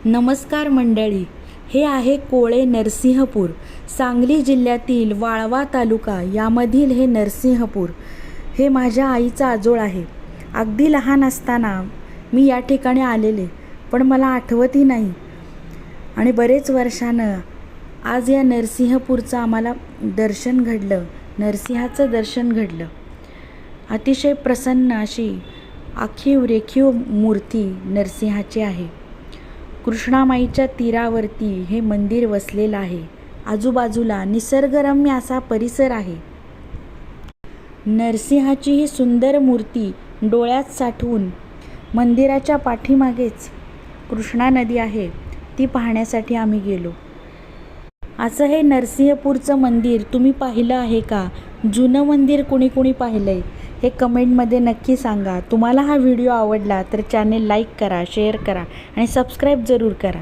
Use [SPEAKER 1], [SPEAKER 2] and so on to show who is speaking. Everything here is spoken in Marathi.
[SPEAKER 1] नमस्कार मंडळी, हे आहे कोळे नरसिंहपूर, सांगली जिल्ह्यातील वाळवा तालुका यामधील हे नरसिंहपूर. हे माझ्या आईचं आजोळ आहे. अगदी लहान असताना मी या ठिकाणी आलेले, पण मला आठवतही नाही. आणि बरेच वर्षानं आज या नरसिंहपूरचं आम्हाला दर्शन घडलं, नरसिंहाचं दर्शन घडलं. अतिशय प्रसन्न अशी आखीव रेखीव मूर्ती नरसिंहाची आहे. कृष्णामाईच्या तीरावरती हे मंदिर वसलेलं आहे. आजूबाजूला निसर्गरम्य असा परिसर आहे. नरसिंहाची ही सुंदर मूर्ती डोळ्यात साठवून मंदिराच्या पाठीमागेच कृष्णा नदी आहे, ती पाहण्यासाठी आम्ही गेलो. असं हे नरसिंहपूरचं मंदिर तुम्ही पाहिलं आहे का? जुनं मंदिर कुणी कुणी पाहिलंय हे कमेंटमध्ये नक्की सांगा. तुम्हाला हा व्हिडिओ आवडला तर चॅनेल लाईक करा, शेअर करा आणि सबस्क्राईब जरूर करा.